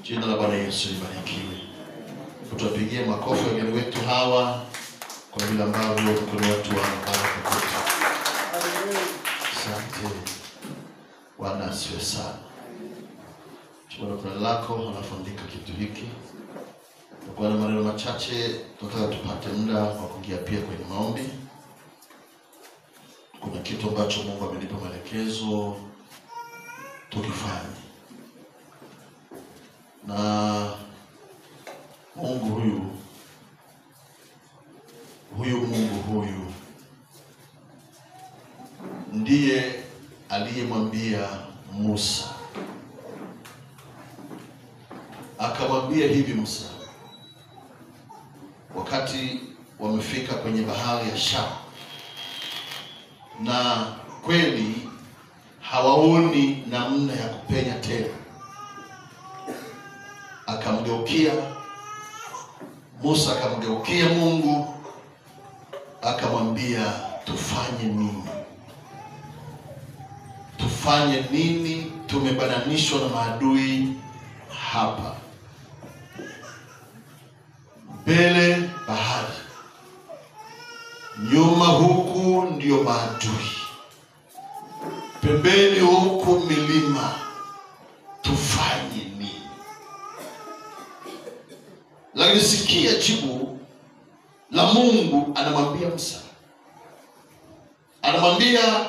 Jina la Bwana Yesu libarikiwe. Tuwapigie makofi wageni wetu hawa kwa vile ambavyo kuna watu wa baraka kwetu. Asante. Bwana asifiwe sana. Chukua kuna lako anafuandika kitu hiki. Kwa na maneno machache tunataka tupate muda wa kuingia pia kwenye maombi. Kuna kitu ambacho Mungu amenipa maelekezo tukifanye. Na Mungu huyu ndiye aliyemwambia Musa. Akamwambia hivi Musa, wakati wamefika kwenye bahari ya Shamu na kweli hawaoni namna ya kupenya tena, akamgeukia Musa, akamgeukia Mungu, akamwambia tufanye nini? Tufanye nini? Tumebananishwa na maadui hapa. Mbele bahari, nyuma huku ndio maadui, pembeni huku milima. Tufanye nini? Lakini sikia jibu la Mungu. Anamwambia Musa, anamwambia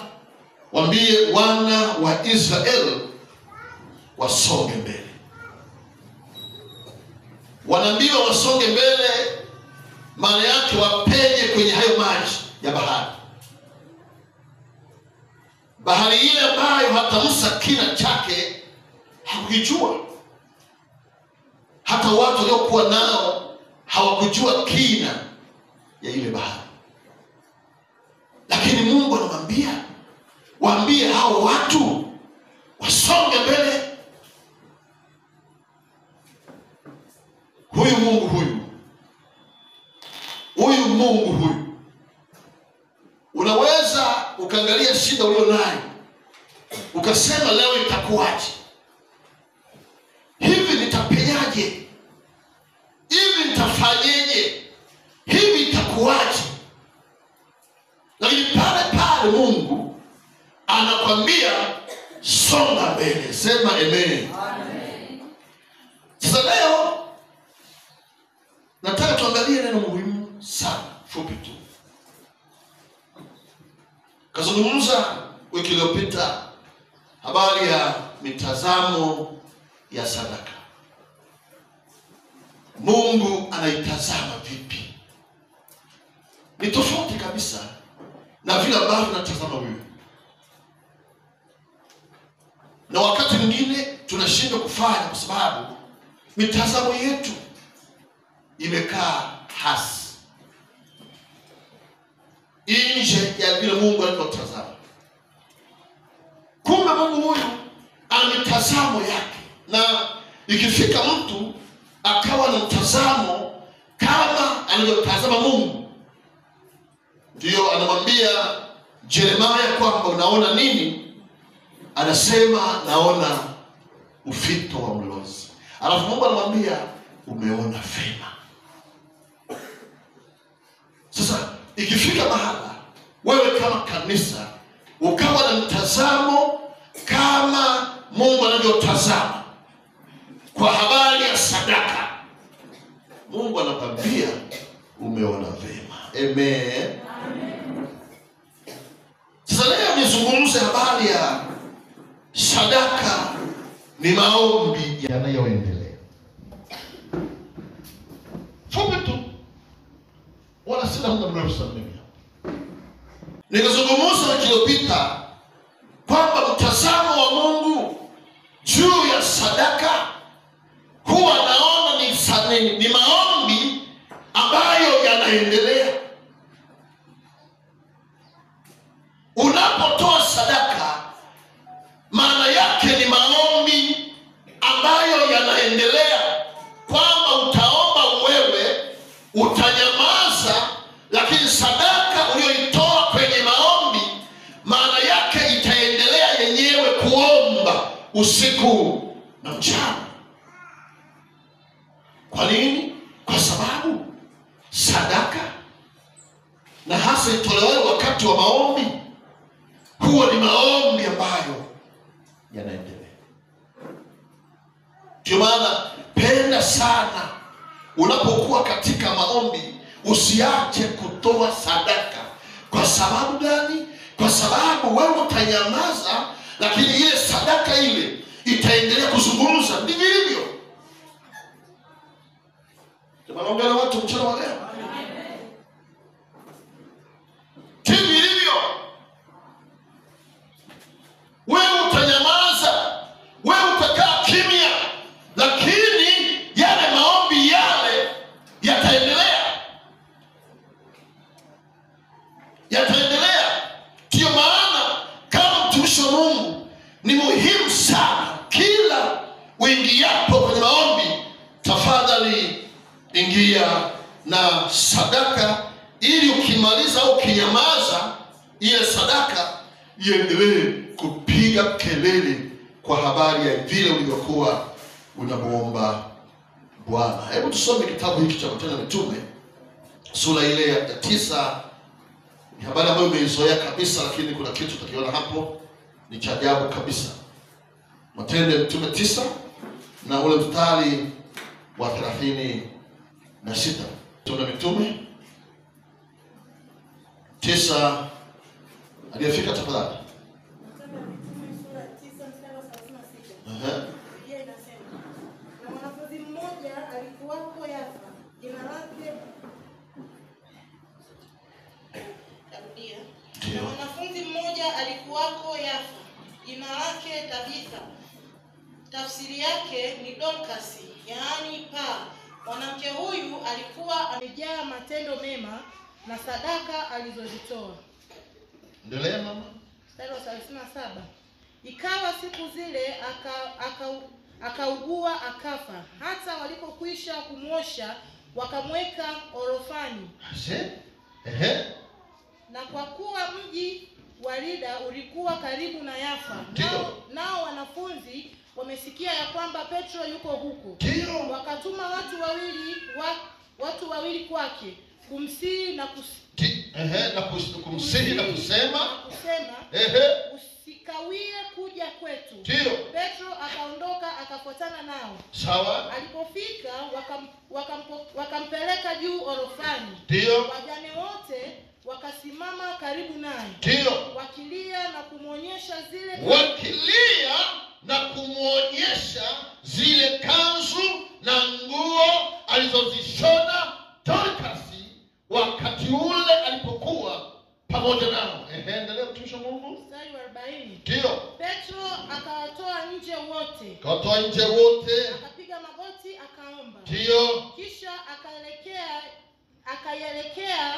waambie wana wa Israeli wasonge mbele. Wanaambiwa wasonge mbele, maana yake wapenye kwenye hayo maji ya bahari. Bahari ile ambayo hata Musa kina chake hakujua. Hata watu waliokuwa nao hawakujua kina ya ile bahari. Lakini Mungu anamwambia waambie hao watu wasonge mbele. Huyu Mungu huyu unaweza ukaangalia shida ulio nayo ukasema leo itakuwaje? Hivi nitapenyaje? Hivi nitafanyeje? Hivi itakuwaje? Lakini pale Mungu anakwambia songa mbele. Sema amen. Amen. Sasa leo nataka tuangalie neno muhimu sana, fupi tu. Kazungumza wiki iliyopita habari ya mitazamo ya sadaka. Mungu anaitazama vipi? Ni tofauti kabisa na vile ambavyo natazama wewe. Na wakati mwingine tunashindwa kufanya kwa sababu mitazamo yetu imekaa hasi nje ya vile Mungu anavyotazama. Kumbe Mungu huyu ana mitazamo yake, na ikifika mtu akawa na mtazamo kama anavyotazama Mungu, ndio anamwambia Yeremia kwamba unaona nini? Anasema naona ufito wa mlozi. Alafu Mungu anamwambia umeona fema. Sasa ikifika mahala wewe kama kanisa ukawa na mtazamo kama Mungu anavyotazama kwa habari ya sadaka, Mungu anakwambia umeona vema. Amen. Amen. Sasa leo nizungumze habari ya sadaka ni maombi yanayoendelea. Fupi tu, wala sina muda mrefu sana mimi. Nikazungumza wiki iliyopita kwamba mtazamo wa Mungu juu ya sadaka huwa naona ni maombi ambayo yanaendelea. Unapotoa sadaka, maana yake ni maombi ambayo yanaendelea, kwamba utaomba wewe, utanyamaza, lakini sadaka uliyoitoa kwenye maombi maana yake itaendelea yenyewe kuomba usiku na mchana. Kwa nini? Kwa sababu sadaka, na hasa itolewayo wakati wa maombi, huwa ni maombi ambayo yanaendelea. Kwa maana penda sana unapokuwa katika maombi usiache kutoa sadaka. Kwa sababu gani? Kwa sababu wewe utanyamaza, lakini ile sadaka ile itaendelea kuzungumza. Ndivyo hivyo. Tunaongea na watu mchana wa leo. Ndivyo hivyo. Wewe utanyamaza, wewe utakaa kimya, lakini yale maombi yale yataendelea. Yataendelea. Ndio maana kama mtumishi wa Mungu ni muhimu sana kila uingiapo kwenye maombi, tafadhali ingia na sadaka, ili ukimaliza au kinyamaza, ile sadaka iendelee kupiga kelele kwa habari ya vile ulivyokuwa unamuomba Bwana. Hebu tusome kitabu hiki cha Matendo ya Mitume sura ile ya 9. Ni habari ambayo umeizoea kabisa, lakini kuna kitu tutakiona hapo ni cha ajabu kabisa. Matendo ya Mitume 9 na ule mstari wa 36. Matendo ya Mitume 9, aliyefika tafadhali. Biblia inasema, na mwanafunzi mmoja alikuwako Yafa, jina lake Tarudia. Na mwanafunzi mmoja alikuwako Yafa, jina lake Tabitha, tafsiri yake ni Dorcas, yaani paa. Mwanamke huyu alikuwa amejaa matendo mema na sadaka alizozitoa. Endelea mama. Mstari wa 37. Ikawa siku zile akaugua akafa. Hata walipokwisha kumwosha wakamweka orofani. Na kwa kuwa mji wa Lida ulikuwa karibu na Yafa, nao wanafunzi wamesikia ya kwamba Petro yuko huko, wakatuma watu wawili kwake kumsihi na kumsihi na kusema usikawie kuja kwetu. Petro akaondoka akafuatana nao. Sawa. Alipofika wakampeleka juu orofani. Wajane wote wakasimama karibu naye, wakilia na kumwonyesha zile kanzu na nguo alizozishona Dorcas wakati ule alipokuwa pamoja nao. Endelea mtumishi wa Mungu. Mstari wa 40. Petro akawatoa nje wote. Akapiga magoti akaomba. Kisha akaelekea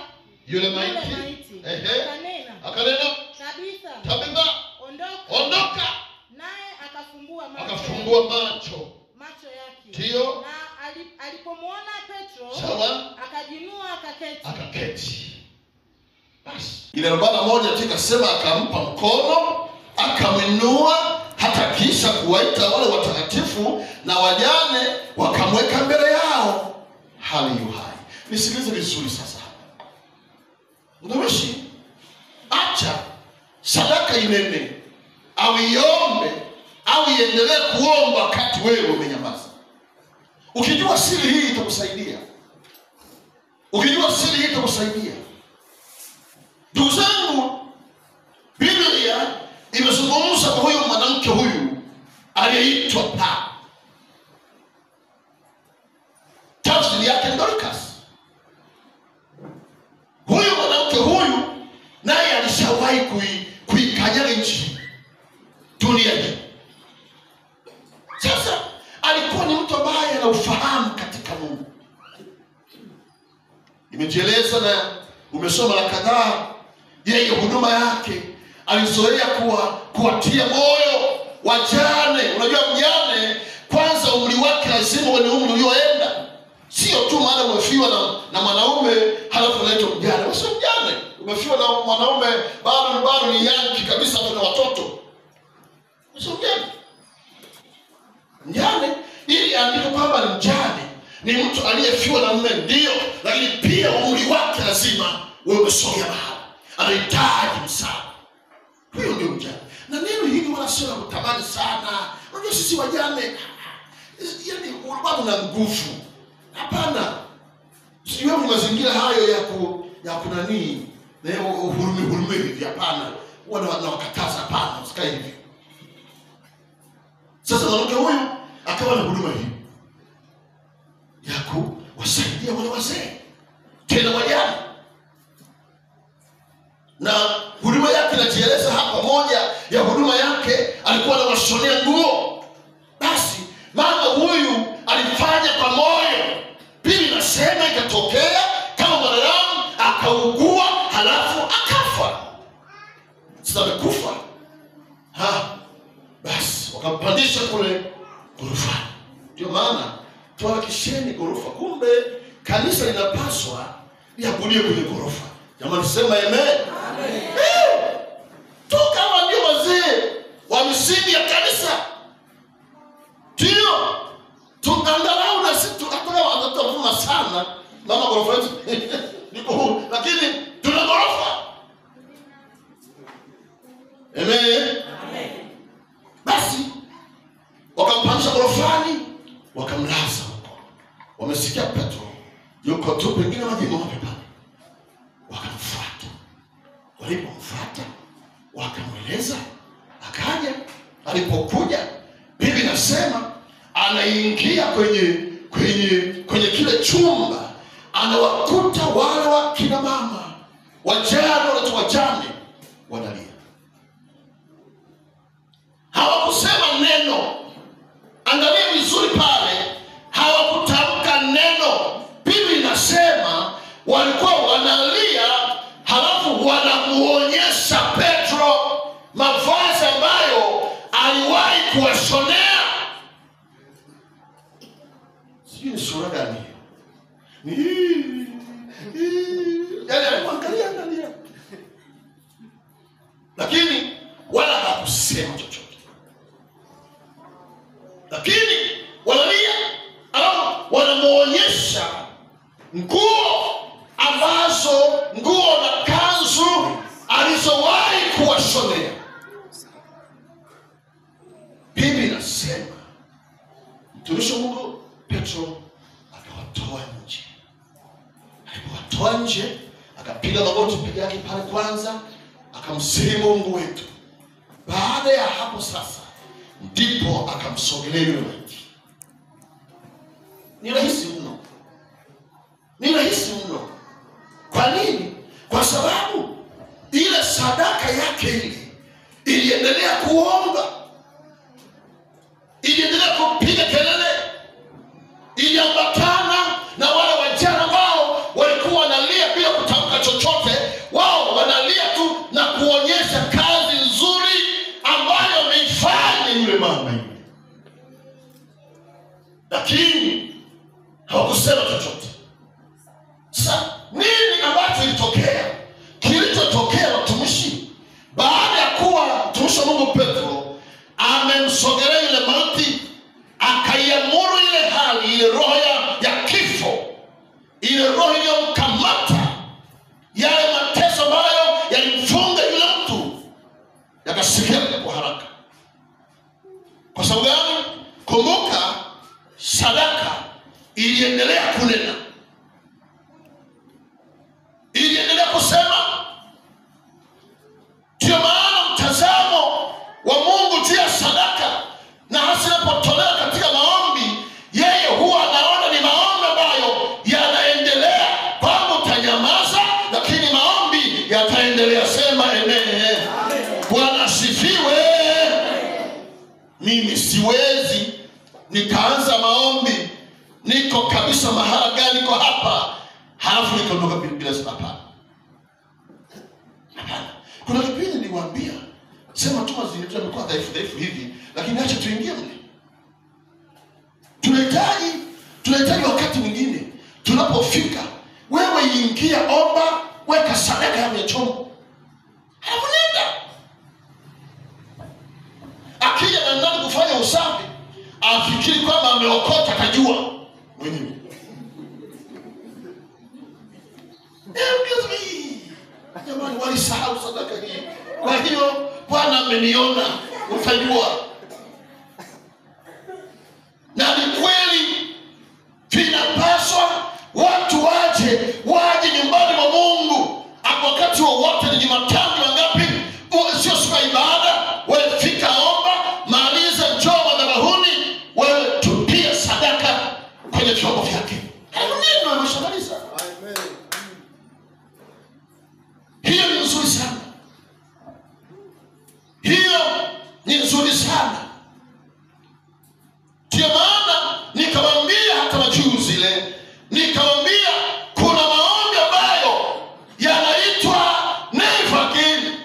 yule maiti. Akanena, Tabitha, ondoka. Naye akafumbua macho yake. Na alipomwona Petro, akajinua akaketi. Basi ile 41 tukasema akampa mkono, akamwinua, hata kisha kuwaita wale watakatifu na wajane, wakamweka mbele yao hali yu hai. Nisikilize vizuri sasa. Mtumishi, acha sadaka inene au iombe au iendelee kuomba wakati wewe umenyamaza. Ukijua siri hii itakusaidia. Ndugu zangu, Biblia imezungumza kwa huyu mwanamke huyu aliyeitwa Pa. Tafsiri yake Dorcas. Huyu mwanamke huyu naye alishawahi kuikanyaga nchi dunia hii. Sasa alikuwa ni mtu ambaye ana ufahamu katika Mungu. Nimejieleza na umesoma la kadhaa. Yeye huduma yake alizoea kuwatia moyo wajane. Unajua mjane kwanza umri wake lazima uwe ni umri ulioenda. Sio tu maana umefiwa na mwanaume halafu unaitwa mjane. Wewe sio mjane. Umefiwa na mwanaume bado ni yanki kabisa, kuna watoto. Sio mjane. Mjane ili andiko kwamba ni mjane, ni mtu aliyefiwa na mume, ndio, lakini pia umri wake lazima wewe umesogea mahali, anahitaji msaada. Huyo ndio mjane. Na neno hili wala sio la kutamani sana. Unajua sisi wajane, yani bado na nguvu. Hapana. Sio mazingira hayo ya kunani, na hurumi hivi, hapana. Wanawakataza, hapana, usikae hivi. Sasa mwanamke huyu akawa na huduma hii ya kuwasaidia wale wazee, tena wajane. Na huduma yake inajieleza hapa. Moja ya huduma yake alikuwa anawashonea nguo. Basi mama huyu alifanya kwa moyo. Biblia inasema ikatokea kama mwanadamu akaugua halafu akafa. Sasa amekufa. Basi wakampandisha kule ghorofani. Ndio maana tuharakisheni ghorofa. Kumbe kanisa linapaswa liabudiwe kwenye ghorofa. Jamani sema amen. Amen. Kama ndio wazee wa misingi ya kanisa. Ndio. Tuangalau na sisi tutavuma sana. Mama ghorofa yetu niko huu, lakini tuna ghorofa. Amen. Amen. Basi wakampandisha ghorofani, wakamlaza huko. Wamesikia Petro yuko tu pengine majengo pale. Wakamfuata. Walipomfuata wakamweleza, akaja. Alipokuja Biblia inasema anaingia kwenye kile chumba, anawakuta wale wa kina mama wajane, wale wajane wanalia. Hawakusema neno. Angalia vizuri pale, hawakutamka neno. Biblia inasema walikuwa wanalia, halafu wanamuonyesha Petro mavazi ambayo aliwahi kuwashonea. Sijui ni sura gani hiyo. Angalia. Lakini wala hakusema chochote. Lakini wanalia, alafu wanamuonyesha nguo na kanzu alizowahi kuwashonea. Biblia inasema mtumishi wa Mungu Petro akawatoa nje. Alipowatoa nje, akapiga magoti peke yake pale kwanza, akamsihi Mungu wetu. Baada ya hapo sasa ndipo akamsogelea yule maiti. Ni rahisi mno. Kwa nini? Kwa sababu ile sadaka yake ile iliendelea kuomba, iliendelea kupiga kelele, iliambatana na wale wajane ambao walikuwa wanalia bila kutamka chochote. Wao wanalia tu na kuonyesha kazi nzuri ambayo ameifanya yule mama yule, lakini hawakusema chochote. Sasa nini ambacho ilitokea? Kilichotokea watumishi, baada ya kuwa mtumishi wa Mungu Petro amemsogelea yule maiti, akaiamuru ile hali, ile roho ya kifo, ile roho iliyomkamata, yale mateso ambayo yalimfunga yule mtu, yakasikia kwa haraka. Kwa sababu gani? Kumbuka, sadaka iliendelea kunena, iliendelea kusema. Ndio maana mtazamo wa Mungu juu ya sadaka na hasa inapotolewa katika maombi, yeye huwa anaona ni maombi ambayo yanaendelea. Kwamba utanyamaza, lakini maombi yataendelea. Sema amen. Bwana asifiwe. Mimi siwezi nikaanza maombi, niko kabisa mahala gani, niko hapa, halafu nikaondoka bila sababu. Hapana. Kuna kipindi niliwaambia, sema tu mazingira yamekuwa dhaifu hivi, lakini acha tuingie mle. Tunahitaji wakati mwingine tunapofika, wewe ingia, omba, weka sadaka ya chombo, halafu nenda. Akija na ndani kufanya usafi, afikiri kwamba ameokota, kajua mwenyewe. Jamani, walisahau sadaka hii. Kwa hiyo Bwana ameniona, utajua. Na ni kweli vinapaswa watu waje nyumbani mwa Mungu wakati wowote. Ni Jumatano ngapi? Sio siku ya ibada. Wewe fika, omba, maliza, njoo madhabahuni, wewe tupia sadaka kwenye vyombo vyake. Neno ameshamaliza. Amen. Hiyo ni nzuri sana. Hiyo ni nzuri sana. Ndio maana nikamwambia hata majuzi ile, nikamwambia kuna maombi ambayo yanaitwa never again.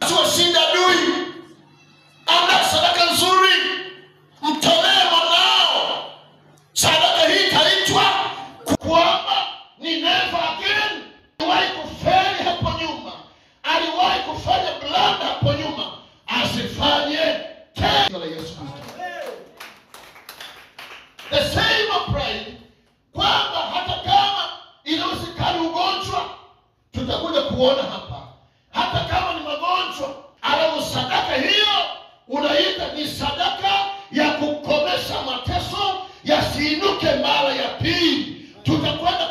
Tuwashinda adui. Anda sadaka nzuri, mtolee mwanao. Sadaka hii itaitwa kwamba ni never again. Aliwahi kufeli hapo nyuma, aliwahi kufanya blanda hapo nyuma, asifanye tena. Yesu Kristo. The same applies kwamba hata kama inawezekana ugonjwa, tutakuja kuona hapa, hata kama ni magonjwa, alafu sadaka hiyo unaita ni sadaka ya kukomesha mateso yasiinuke mara ya pili. Tutakwenda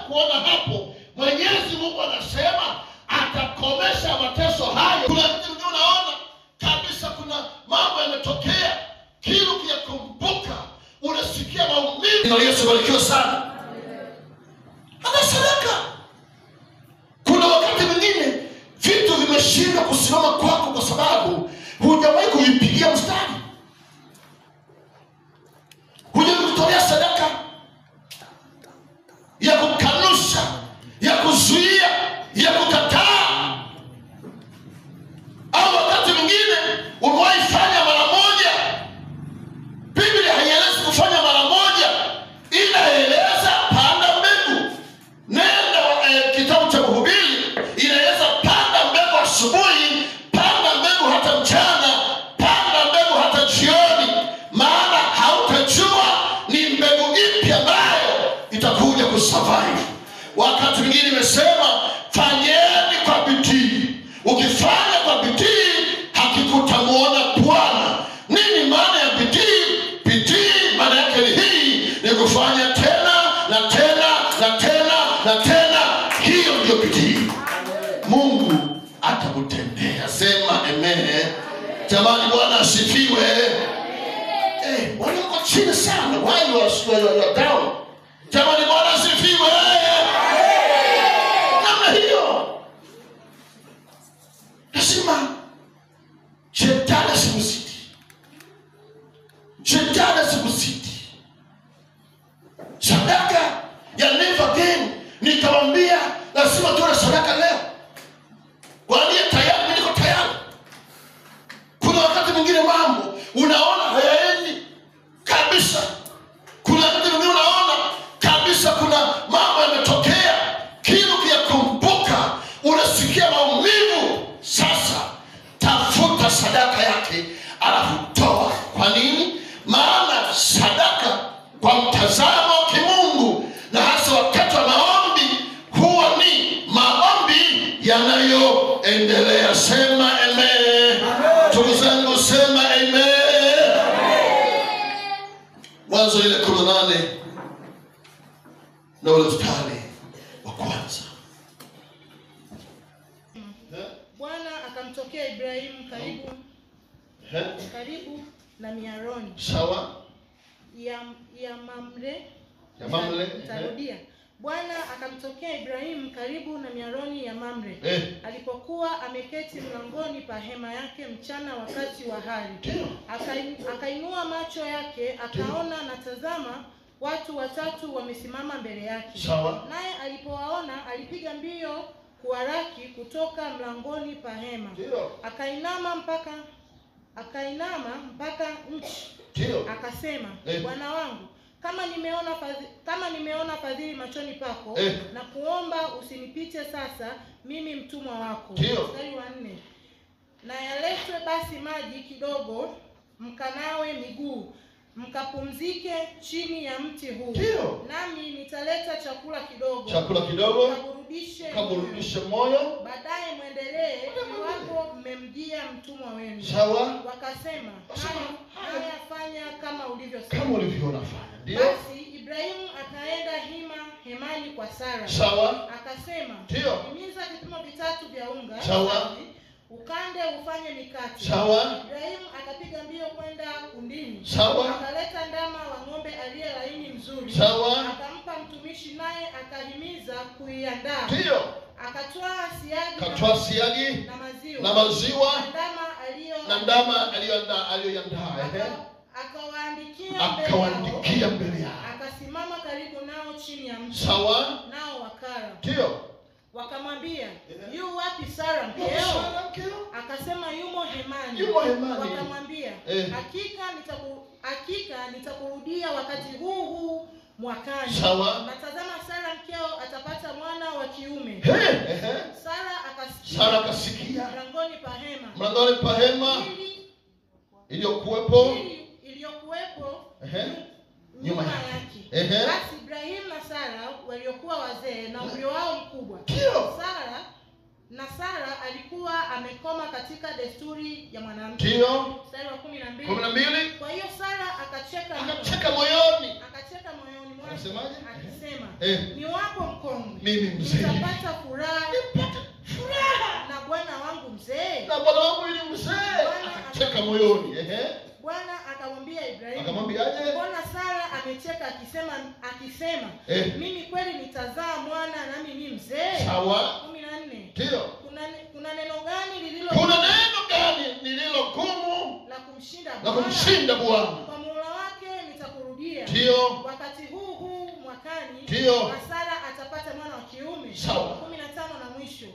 kuona hapo. Mwenyezi Mungu anasema atakomesha mateso hayo. Kuna mtu unaona kabisa kuna mambo yametokea, kile ukiyakumbuka unasikia maumivu. Na Yesu barikiwe sana. Hata sadaka. Kuna wakati mwingine vitu vimeshindwa kusimama kwako kwa sababu hujawahi kuipigia mstari. Hujawahi kutolea sadaka ya kukanusha, ya kuzuia, ya kukataa. Au wakati mwingine umewahi fanya mara moja. Biblia haielezi kufanya mara moja, inaeleza panda mbegu. Nenda kitabu cha Mhubiri, inaeleza panda mbegu asubuhi, panda mbegu hata mchana, panda mbegu hata jioni, maana hautajua ni mbegu ipi ambayo itakuja kusurvive. Wakati mwingine nimesema fanyeni kwa bidii. Ukifanya kwa bidii hakikutamuona Bwana. Nini maana ya bidii? Bidii maana yake ni hii, ni kufanya tena na tena na tena na tena. Hiyo ndio bidii. Mungu atakutendea. Sema amen. Jamani, Bwana asifiwe. Walioko chini sana, why you are down. Jamani, Bwana asifiwe. Namna hiyo lazima shetani sikuzidi. Shetani sikuzidi. Sadaka ya never again, nikamwambia lazima tuwe sadaka leo. Waliye tayari, mimi niko tayari. Kuna wakati mwingine mambo unaona hayaendi kabisa. Kuna wakati mwingine unaona kabisa kuna mambo yametokea, kile ukiyakumbuka unasikia maumivu. Sasa tafuta sadaka yake, alafu toa. Kwa nini? Maana sadaka kwa mtazamo wa kimungu, na hasa wakati wa maombi, huwa ni maombi yanayoendelea. Sema amen. Ndugu zangu, sema amen. Mwanzo ile 18 na ule mstari wa kwanza. Bwana akamtokea Ibrahimu karibu na miaroni. Sawa. Ya Mamre. Tarudia. Bwana akamtokea Ibrahimu karibu na miaroni ya Mamre. Alipokuwa ameketi mlangoni pa hema yake mchana wakati wa hari. Akainua macho yake, akaona, na tazama, watu watatu wamesimama mbele yake. Sawa. Naye alipowaona alipiga mbio kuwaraki kutoka mlangoni pa hema. Akainama mpaka nchi. Akasema, Bwana wangu, kama nimeona fadhili machoni pako, na kuomba usinipite sasa mimi mtumwa wako. Mstari wa 4. Na yaletwe basi maji kidogo, mkanawe miguu, mkapumzike chini ya mti huu. Nami nitaleta chakula kidogo. mkamrudishe moyo. Baadaye muendelee iwapo mmemjia mtumwa wenu. Sawa. Wakasema, haya fanya kama ulivyosema. Kama ulivyonafanya. Ndio. Basi Ibrahimu akaenda hemani kwa Sara. Sawa. Akasema, ndio, himiza vipimo 3 vya unga. Sawa. Ukande ufanye mikate. Sawa. Ibrahimu akapiga mbio kwenda kundini. Sawa. Akaleta ndama wa ng'ombe aliye laini mzuri. Sawa. Akampa mtumishi, naye akahimiza kuiandaa. Ndio. Akatoa siagi na maziwa na ndama aliyoandaa. Akawaandikia mbele yao. Akasimama karibu nao chini ya mti. Sawa. Nao wakala. Ndio. Wakamwambia, yu wapi Sara mkeo? Akasema, yumo hemani. Wakamwambia, hakika nitakurudia wakati huu mwakani. Sawa. Na tazama, Sara mkeo atapata mwana wa kiume. Sara akasikia mlangoni pa hema iliyokuwepo nyuma yake. Basi Ibrahimu na Sara waliokuwa wazee na umri wao mkubwa. Sara alikuwa amekoma katika desturi ya mwanamke. Mstari wa 12. Kwa hiyo Sara akacheka moyoni mwake. Akisema, ni wapo mkongwe, mimi mzee nitapata furaha na bwana wangu mzee. Akacheka moyoni. Bwana akamwambia Ibrahimu, akamwambiaje? Mbona Sara amecheka akisema, mimi kweli nitazaa mwana nami ni mzee? Sawa. 14. Ndio. Kuna neno gani lililo gumu la kumshinda Bwana? Kwa muhula wake nitakurudia. Ndio. Wakati huu mwakani. Ndio. Na Sara atapata mwana wa kiume. Sawa. 15 na mwisho.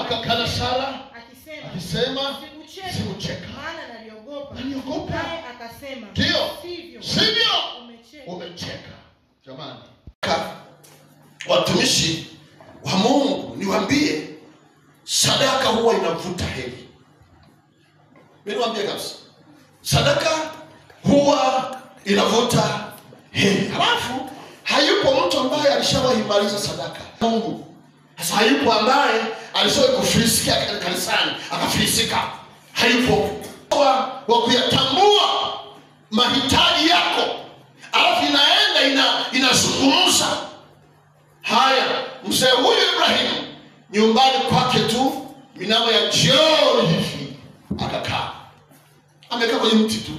Akakana Sara akisema, sikucheka maana naliogopa. Naye akasema, sivyo, umecheka. Jamani, watumishi wa Mungu, niwaambie, sadaka huwa inavuta heri. Mimi niwaambie kabisa, sadaka huwa inavuta heri. Halafu hayupo mtu ambaye alishawahi maliza sadaka Mungu. Sasa hayupo ambaye alishawahi kufilisika kanisani akafilisika. Hayupo wa kuyatambua mahitaji yako, alafu inazungumza. Haya, mzee huyu Ibrahimu nyumbani kwake tu minamo ya jioni hivi akakaa. Amekaa kwenye mti tu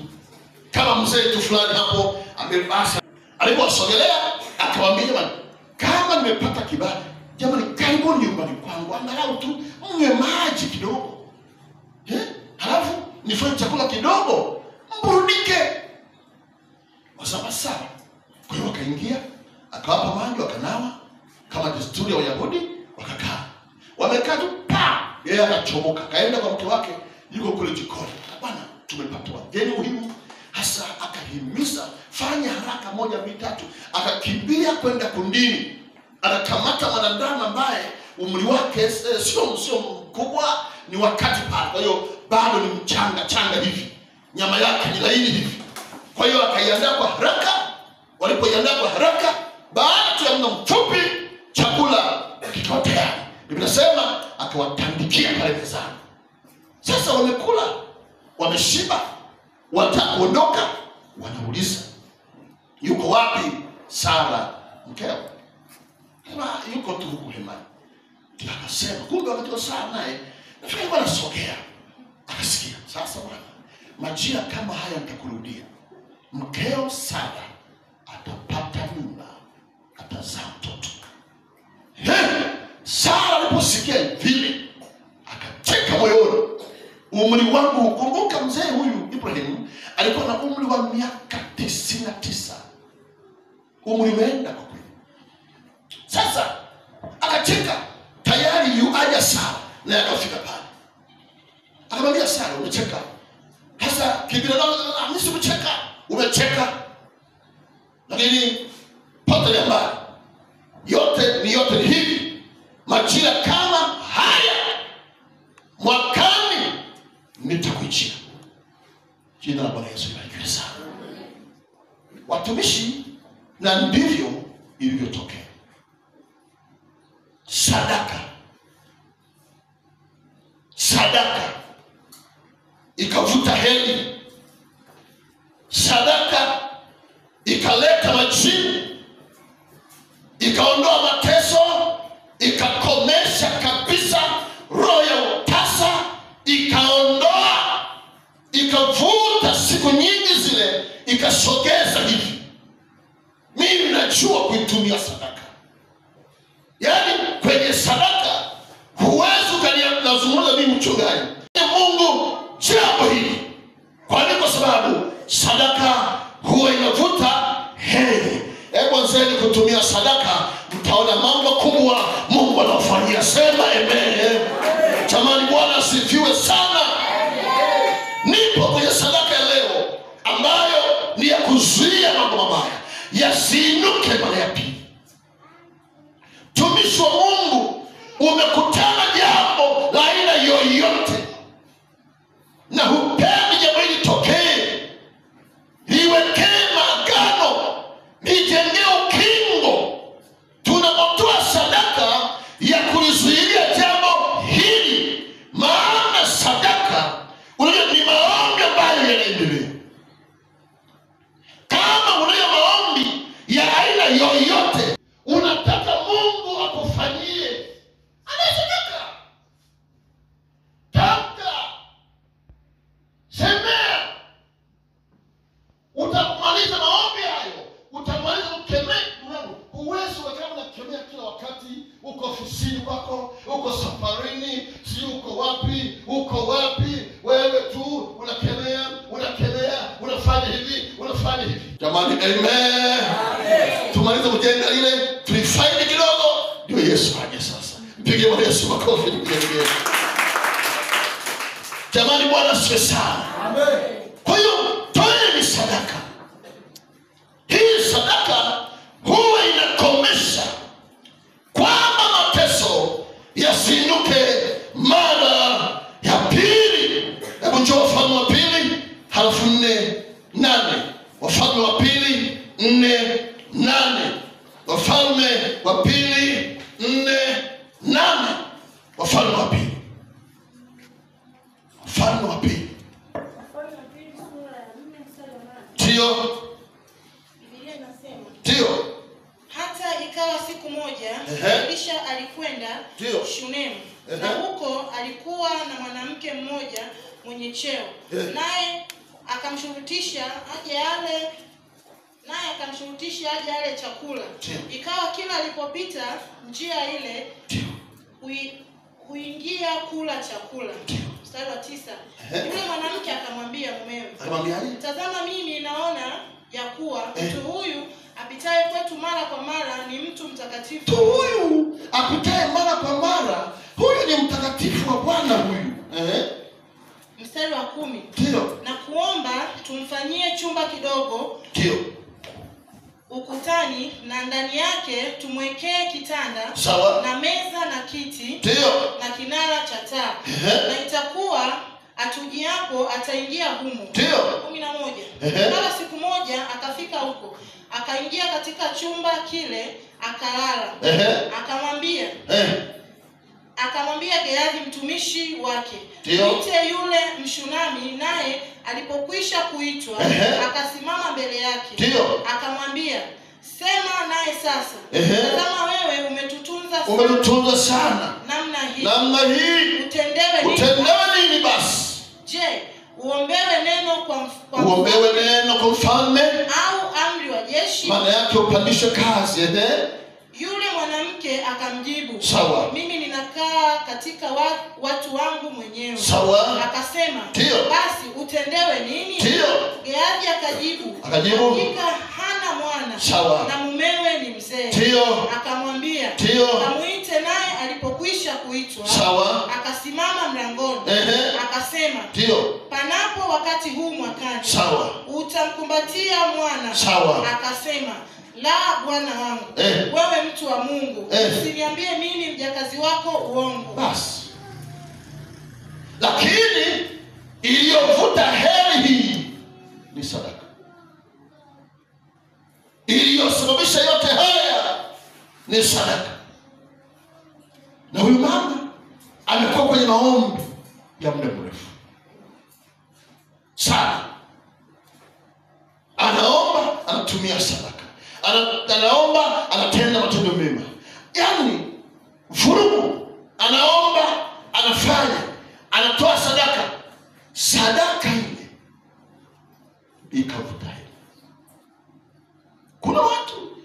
kama mzee tu fulani hapo amebasa. Aliposogelea akawaambia, kama nimepata kibali, jamani, karibuni nyumbani kwangu, angalau tu mnywe maji kidogo. Halafu nifanye chakula kidogo, mburudike. Wasema sawa. Kwa hiyo wakaingia, akawapa maji, wakanawa kama desturi ya Wayahudi, wakakaa. Wamekaa tu yeye akachomoka, kaenda kwa mke wake, yuko kule jikoni. Bwana, tumepata wageni muhimu. Hasa akahimiza, fanya haraka 1, 2, 3. Akakimbia kwenda kundini. Anakamata mwanadamu ambaye umri wake sio mkubwa, ni wakati pale. Kwa hiyo bado ni changa hivi. Nyama yake ni laini hivi. Kwa hiyo akaiandaa kwa haraka. Walipoiandaa kwa haraka, baada ya muda mfupi chakula kikawa tayari. Biblia inasema akawatandikia pale mezani. Sasa wamekula, wameshiba, wataondoka, wanauliza, yuko wapi Sara mkeo? Yuko tu huku hemani. Akasema, kumbe wakati wa Sara naye nafikiri wanasogea. Akasikia, sasa bwana, majira kama haya nitakurudia. Mkeo Sara atapata mimba, atazaa mtoto. Sara aliposikia vile akacheka moyoni. Umri wangu, kumbuka mzee huyu Ibrahimu alikuwa na umri wa miaka 99. Umri umeenda kwa kweli. Sasa akacheka, tayari yuaja Sara, na akafika pale. Akamwambia Sara, umecheka? Sasa kibira na mimi simecheka. Umecheka. Lakini pata ya mbali. Yote ni hivi. Majira kama haya mwakani nitakujia. Jina la Bwana Yesu libarikiwe sana. Watumishi, na ndivyo ilivyotokea. sadaka. Sadaka ikavuta heri. Sadaka ikaleta majibu, ikaondoa mateso, ikakomesha kabisa roho ya utasa, ikaondoa, ikavuta siku nyingi zile, ikasogeza hivi. Mimi najua kuitumia sadaka. Yaani kwenye sadaka huwezi ukaniazungumza mimi mchungaji Mungu jambo hili. Kwa sababu sadaka huwa inavuta heri. Hebu anzeni kutumia sadaka, mtaona mambo kubwa Mungu anafanyia. Sema amen. Jamani, Bwana asifiwe sana. Nipo kwenye sadaka leo ambayo ni ya kuzuia mambo mabaya yasiinuke mara ya pili. Tumishi wa Mungu, umekutana jambo la aina yoyote na hupendi jambo hili tokee, liwekee maagano, lijengee ukingo. Tunapotoa sadaka ya kulizuilia jambo hili, maana sadaka ni maombi ambayo yanaendelea. Kama unayo maombi ya aina yoyote unataka Mungu akufanyie, anataka tamka, semea. Utamaliza maombi hayo, utamaliza ukemea. Huwezi kama unakemea kila wakati, uko ofisini kwako, uko safarini, si uko wapi, wewe tu unakemea, unafanya hivi, unafanya hivi. Jamani, amen. Tumalize kujenga ile, tulifaidi kidogo, ndio Yesu aje sasa. Mpige Bwana Yesu makofi nipige. Jamani, Bwana asifiwe sana. Amen. Kwa hiyo toeni sadaka. Hii sadaka huwa inakomesha kwamba mateso yasiinuke mara ya pili. Hebu njoo Wafalme wa Pili 4:8. Wafalme wa Pili 4:8. Wafalme wa Pili 4:8. Wafalme wa Pili. Wafalme wa Pili. Sura ya 4 mstari wa 8. Ndio. Biblia inasema, ndio, hata ikawa siku moja Elisha alikwenda Shunemu, na huko alikuwa na mwanamke mmoja mwenye cheo, naye akamshurutisha aje ale chakula. Ikawa kila alipopita njia ile huingia kula chakula. Mstari wa 9. Yule mwanamke akamwambia mumewe, tazama, mimi naona ya kuwa mtu huyu apitaye kwetu mara kwa mara ni mtu mtakatifu. Mtu huyu apitaye mara kwa mara, huyu ni mtakatifu wa Bwana huyu. Mstari wa 10. Ndio. Na kuomba tumfanyie chumba kidogo ukutani, na ndani yake tumwekee kitanda, na meza na kiti, na kinara cha taa. Na itakuwa atujiapo ataingia humo. 11. Kama siku moja akafika huko, akaingia katika chumba kile, akalala. Akamwambia Gehazi mtumishi wake, mwite yule Mshunami. Naye alipokwisha kuitwa, akasimama mbele yake. Akamwambia, sema naye sasa. Tazama, wewe umetutunza sana namna hii. Utendewe nini basi? Je, uombewe neno kwa mfalme au amri wa jeshi? Maana yake upandishwe kazi. Yule mwanamke akamjibu, mimi ninakaa katika watu wangu mwenyewe. Akasema, basi utendewe nini? Gehazi akajibu, hakika hana mwana, na mumewe ni mzee. Akamwambia, kamuite. Naye alipokwisha kuitwa, akasimama mlangoni. Akasema, panapo wakati huu mwakani utamkumbatia mwana. Akasema, la, bwana wangu, wewe mtu wa Mungu, usiniambie mimi mjakazi wako uongo. Basi. Lakini iliyovuta heri hii ni sadaka. Iliyosababisha yote haya ni sadaka. Na huyu mama amekuwa kwenye maombi ya muda mrefu sana. Anaomba, anatumia sadaka. Anaomba, anatenda matendo mema. Yaani vurugu, anaomba, anafanya, anatoa sadaka. Sadaka ile ikavuta. Kuna watu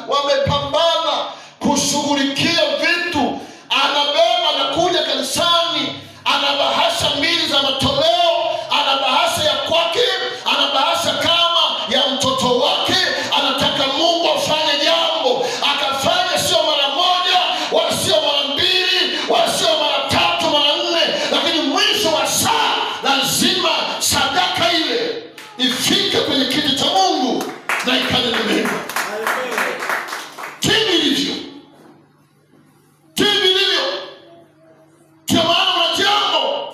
wamepambana kushughulikia vitu. Anabeba, anakuja kanisani, ana bahasha 2 za matoleo, ana bahasha ya kwake, ana bahasha kama ya mtoto wake. Anataka Mungu afanye jambo, akafanya, sio mara moja, wala sio mara 2, wala sio mara 3, mara 4, lakini mwisho wa saa lazima sadaka ile ifike kwenye kiti cha Mungu na ikanene mema. Timu ilivyo. Kwa maana una jambo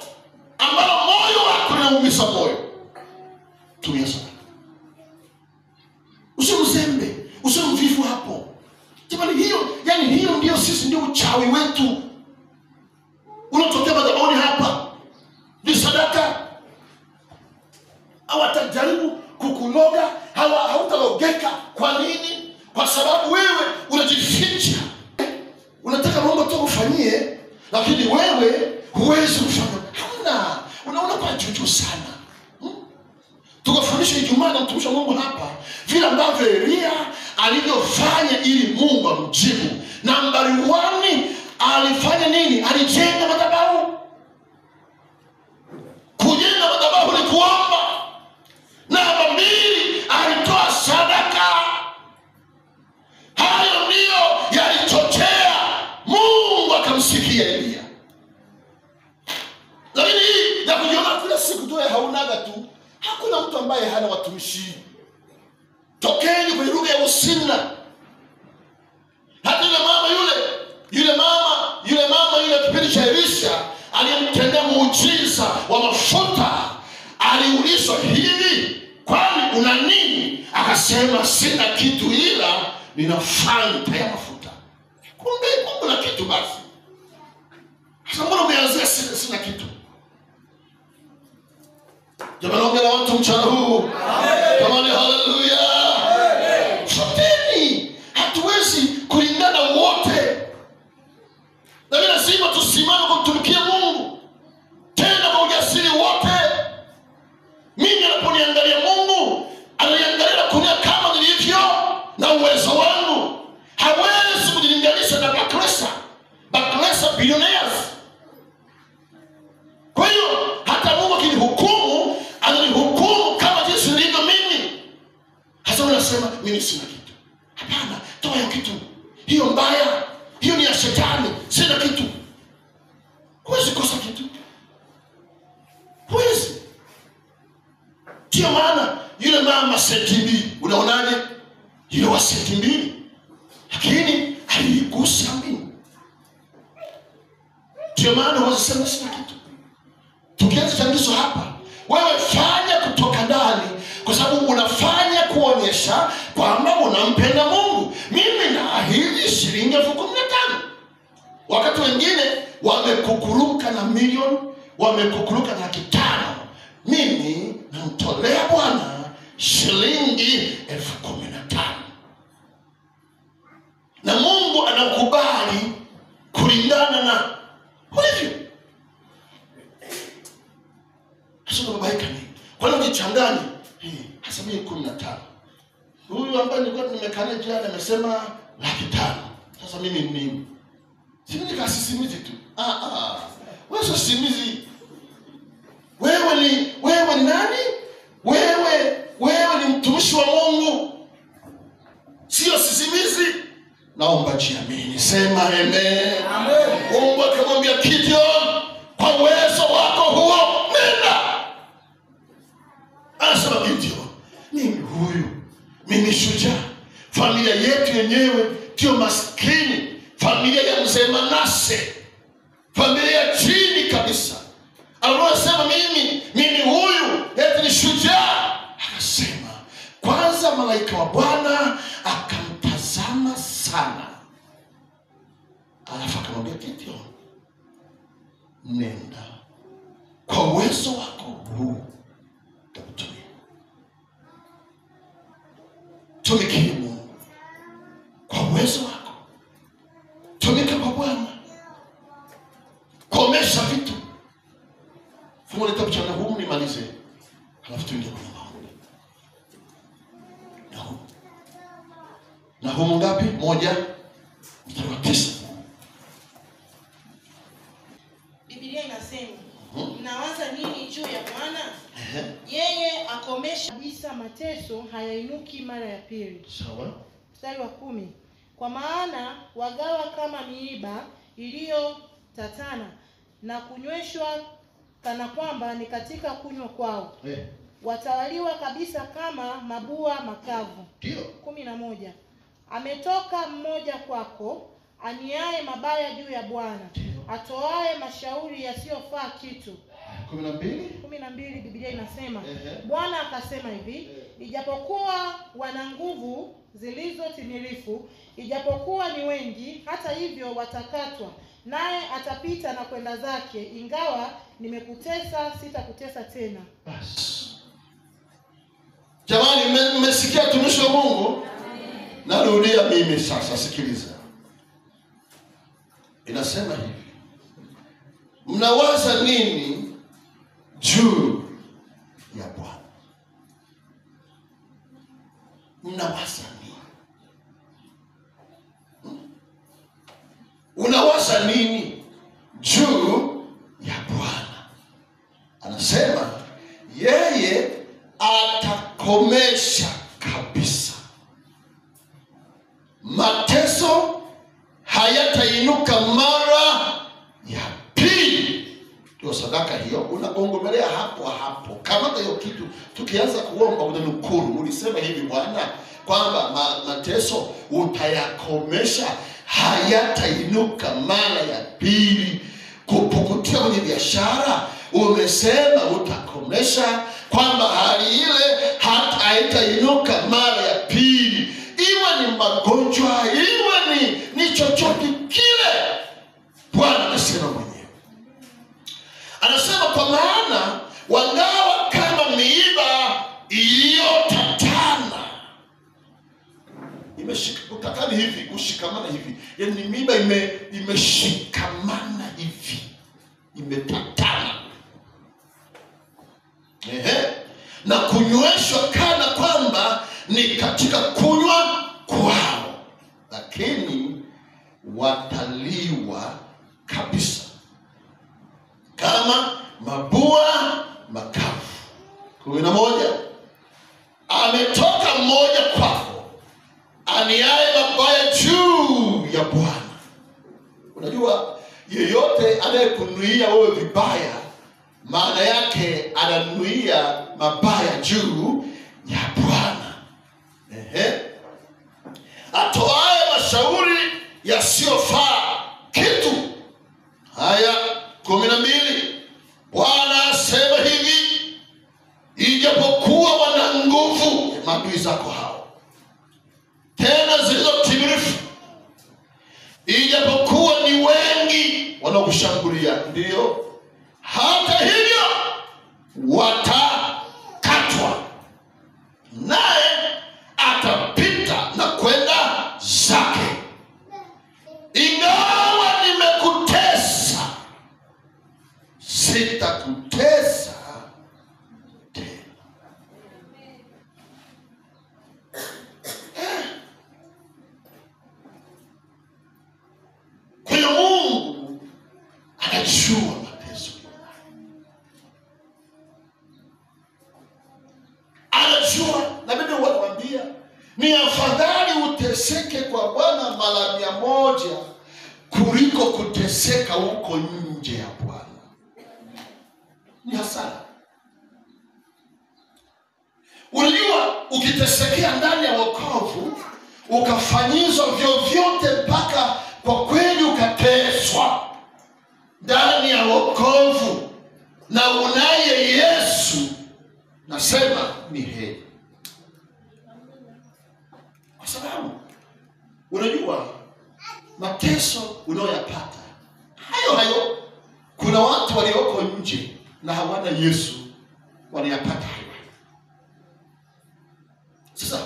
ambalo moyo wako unaumiza moyo. Tumia sadaka. Usimzembe, usimvivu hapo. Jamani, hiyo ndio sisi, ndio uchawi wetu. Unatokea madhabahuni hapa, ni sadaka. Hawatajaribu kukuloga, hautalogeka. Kwa nini? Kwa sababu wewe unajificha. Unataka Mungu tu ufanyie, lakini wewe huwezi kufanya. Hamna. Unaona kwa juju sana. Tukafundisha Ijumaa na mtumishi wa Mungu hapa vile ambavyo Elia alivyofanya ili Mungu amjibu. Nambari 1, alifanya nini? Alijenga madhabahu. Kujenga madhabahu ni kuomba. Namba 2, alitoa sadaka. Hayo ndio yalichochea Mungu akamsikia Elia. Lakini hii ya kujiona kila siku tu haunaga tu. Hakuna mtu ambaye hana watumishi. Tokeni kwenye lugha ya usina. Hata yule mama yule kipindi cha Elisha aliyemtendea muujiza wa mafuta, aliulizwa hivi, kwani una nini? Akasema sina kitu ila nina fanta ya mafuta. Kumbe kuna kitu basi. Sasa mbona umeanzia sina kitu? Jamani, ongea watu mchana huu. Jamani, haleluya. Soteni, hatuwezi kulingana wote. Lakini lazima tusimame kumtumikia Mungu. Tena kwa ujasiri wote. Mimi naponiangalia Mungu, ananiangalia kunia kama nilivyo na uwezo wangu. Hawezi kujilinganisha na Baklesa billionaires. Kwa hiyo hata Mungu akinihukumu, ananihukumu kama jinsi nilivyo mimi. Hasa unasema mimi sina kitu. Hapana, toa hiyo kitu. Hiyo mbaya, hiyo ni ya shetani. Sina kitu. Huwezi kosa kitu. Huwezi. Ndio maana yule mama senti 2, unaonaje? Yule wa senti 2, lakini aligusa mimi. Ndio maana wasema sina kitu. Tukianza changizo hapa, wewe fanya kutoka ndani, kwa sababu unafanya kuonyesha kwamba unampenda Mungu. Mimi naahidi shilingi 15,000. Wakati wengine wamekukuruka na milioni, wamekukuruka na 5,000. Mimi namtolea Bwana shilingi 15,000. Na Mungu anakubali kulingana na hivyo. Sasa babaika nini? Kwa nini ujichanganye? Hasa mimi 15. Huyu ambaye nilikuwa nimekana jana amesema 500,000. Sasa mimi ni nini? Si mimi nikasisimizi tu. Wewe sio sisimizi. Wewe ni nani? Wewe ni mtumishi wa Mungu. Sio sisimizi. Naomba jiamini. Sema amen. Amen. Mungu akamwambia Gideon, kwa uwezo wako huo nenda. Anasema Gideon, mimi shujaa. Familia yetu yenyewe ndio maskini. Familia ya mzee Manase. Familia ya chini kabisa. Anasema mimi huyu eti ni shujaa. Akasema, kwanza malaika wa Bwana akamtazama sana. Alafu akamwambia Gideon, nenda, kwa uwezo wako huu utakutumia. Tumikia Mungu kwa uwezo wako. Tumika kwa Bwana. Komesha vitu. Funua kitabu cha Nahumu nimalize. Halafu tuingie kwenye maombi. Nahumu ngapi? 1:9. Biblia inasema, mnawaza nini juu ya Bwana? Yeye akomesha kabisa mateso, hayainuki mara ya pili. Sawa. Mstari wa 10. Kwa maana wagawa kama miiba iliyotatana na kunyweshwa kana kwamba ni katika kunywa kwao. Watawaliwa kabisa kama mabua makavu. Ndio. 11. Ametoka mmoja kwako, aniaye mabaya juu ya Bwana, atoaye mashauri yasiyofaa kitu. 12. Biblia inasema, Bwana akasema hivi, ijapokuwa wana nguvu zilizo timilifu, ijapokuwa ni wengi, hata hivyo watakatwa, naye atapita na kwenda zake. Ingawa nimekutesa, sitakutesa tena. Basi. Jamani, mmesikia tumishi wa Mungu? Narudia mimi sasa, sikiliza. Inasema hivi, mnawaza nini juu ya Bwana? Mnawaza nini? Unawaza nini juu ya Bwana? Anasema yeye atakomesha kabisa mateso, hayatainuka mara ya pili. Ndio sadaka hiyo, unaongomelea hapo hapo. Kama hiyo kitu tukianza kuomba unanukuru, ulisema hivi Bwana kwamba mateso utayakomesha, hayatainuka mara ya pili. Kupukutia kwenye biashara, umesema utakomesha kwamba hali ile haitainuka mara ya pili. Iwe ni magonjwa, iwe ni chochote kile, Bwana anasema mwenyewe. Anasema kwa maana wangawa kama miiba iliyotatana. Kutatana hivi, kushikamana hivi. Yaani miiba imeshikamana hivi. Imetatana. Na kunyweshwa kana kwamba ni katika kunywa kwao, lakini wataliwa kabisa kama mabua makavu. 11. Ametoka mmoja kwako, aniaye mabaya juu ya Bwana. Unajua yeyote anayekunuia wewe vibaya, maana yake ananuia mabaya juu ya Bwana. Atoaye mashauri yasiyofaa kitu. Haya 12. Bwana asema hivi, ijapokuwa wana nguvu, maadui zako hao, tena zilizotimilifu, ijapokuwa ni wengi wanaokushambulia, ndio, hata hivyo watakatwa, naye atapita na kwenda zake. Ingawa nimekutesa, sitakutesa tena. Kwa hiyo Mungu anajua mateso. Anajua, na mimi huwaambia ni afadhali uteseke kwa Bwana mara 100 kuliko kuteseka huko nje ya Bwana. Ni hasara. Unajua, ukitesekea ndani ya wokovu, ukafanyizwa vyovyote mpaka kwa kweli ukateswa ndani ya wokovu, na unaye Yesu, nasema ni heri. Kwa sababu unajua mateso unayoyapata na hawana Yesu wanayapata hayo. Sasa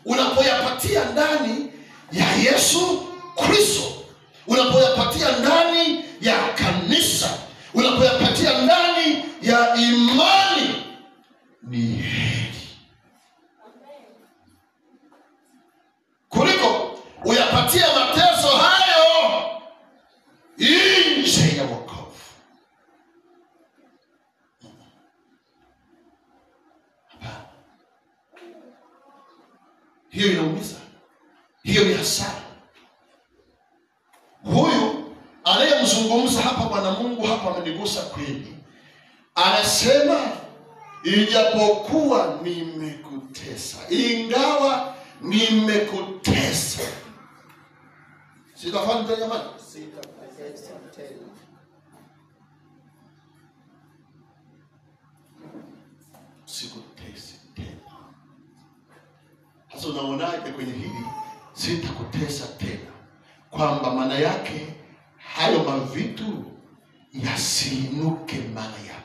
unapoyapatia ndani ya Yesu Kristo, unapoyapatia ndani ya kanisa, unapoyapatia ndani ya imani, ni heri kuliko uyapatia mateso hayo nje ya wokovu. Hiyo inaumiza, hiyo ni hasara. Huyu anayemzungumza hapa Bwana Mungu hapa amenigusa kweli. Anasema ijapokuwa nimekutesa, ingawa nimekutesa, sitafanya tena jamani, Sitakutesa tena. sikutesi tena. Sasa unaonaje kwenye hili sitakutesa tena? Kwamba maana yake hayo mavitu yasiinuke mara ya